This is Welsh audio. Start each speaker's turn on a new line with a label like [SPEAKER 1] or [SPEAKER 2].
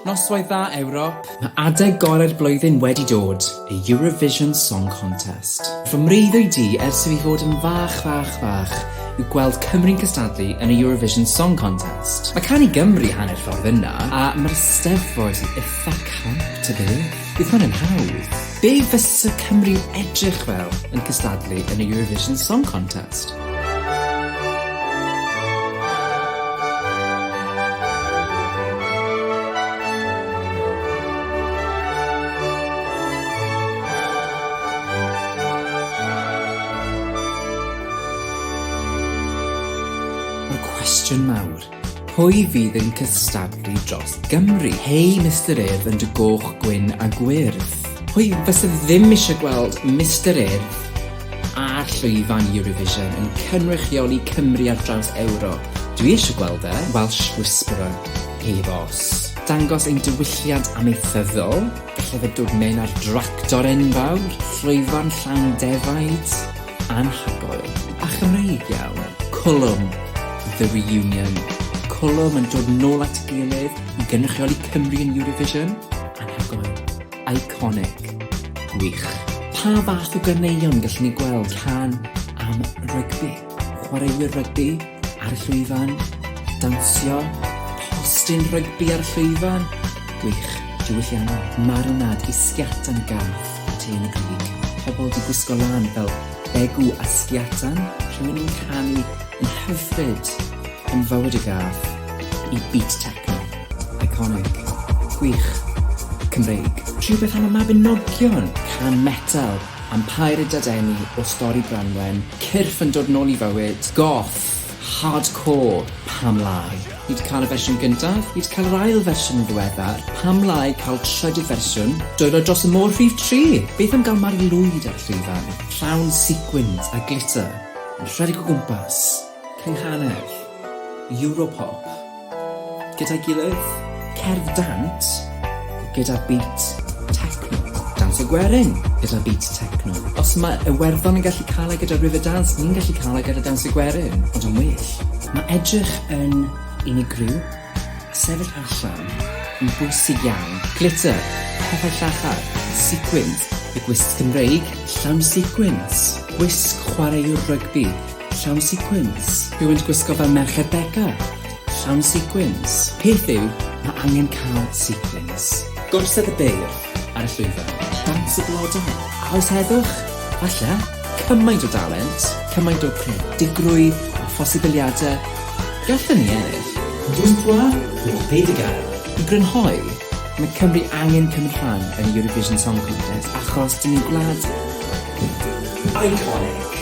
[SPEAKER 1] Noswaith dda Ewrop. Mae adeg gorau'r blwyddyn wedi dod, y Eurovision Song Contest. Fy mreiddwyd di ers i fi fod yn fach yw gweld Cymru'n cystadlu yn y Eurovision Song Contest. Mae Canu Gymru hanner ffordd yna, a mae'r Eisteddfod eitha camp ty beth. Bydd hwn yn hawdd. Be fysa Cymru edrych fel yn cystadlu yn y Eurovision Song Contest? Cwestiwn mawr. Pwy fydd yn cystadlu dros Gymru? Hei Mr Urdd yn dy goch gwyn a gwyrdd. Pwy fysa ddim eisiau gweld Mr Urdd a llwyfan Eurovision yn cynrychioli Cymru ar draws Ewrop? Dwi eisiau gweld Welsh Whisperer, e-bos. Dangos ein diwylliant amaethyddol, gallai fe dod mewn ar dractor enfawr, llwyfan llawn defaid, anhygoel. A Chymreig iawn, Cwlwm, The Reunion. Cwlwm yn dod nôl at ei gilydd i gynrychioli Cymru yn Eurovision. Anhygoel. Iconic. Gwych. Pa fath o ganeuon gallwn ni gweld rhan am rygbi? Chwaraewyr rygbi ar y llwyfan. Dansio. Postyn rygbi ar y llwyfan. Gwych. Diwylliannol. Marinad i sgiatan gath te yn y grig. Pobl di gwisgo lan fel begw a sgiatan. Rhaid nhw'n canu yn hyfryd yn fywyd y gath i beat techno. Iconic. Gwych. Cymreig. Rhywbeth am y Mabinogion. Can metal am Pair y Dadeni o Stori Branwen. Cyrff yn dod nôl i fywyd. Goth. Hardcore. Pam Lai. Ni wedi cael y fersiwn gyntaf, ni wedi cael yr ail fersiwn yn ddiweddar. Pam Lai cael trydydd fersiwn. Dwylo dros y môr rhif 3. Beth am gael Mari Lwyd ar llwyfan? Llawn sequins a glitter. Yn rhedeg o gwmpas. Cynghanedd. Europop. Gyda'i gilydd. Cerdd dant. Gyda beat techno. Dans y gwerin. Gyda beat techno. Os mae Iwerddon yn gallu cael ei gyda Riverdance, ni'n gallu cael ei gyda Dans y Gwerin. Ond yn well. Mae edrych yn unigryw, a sefyll allan yn bwysig iawn. Glitter, pethau llachar, sequins, y gwisg Cymreig, llawn sequins. Gwisg chwaraewr rygbi, llawn sequins. Rhywun gwisgo fel Merched Beca, llawn sequins. Peth yw, mae angen cael sequins. Gorsedd y beirdd ar y llwyfan. Dans y blodau. A oes heddwch? Falle, cymaint o dalent, cymaint o creadigrwydd a phosibiliadau. Gallwn ni ennill. Dwi'n pwa o peid y gael. I grynhoi, mae Cymru angen cymryd rhan yn Eurovision Song Contest achos dyn ni'n gwlad iconic.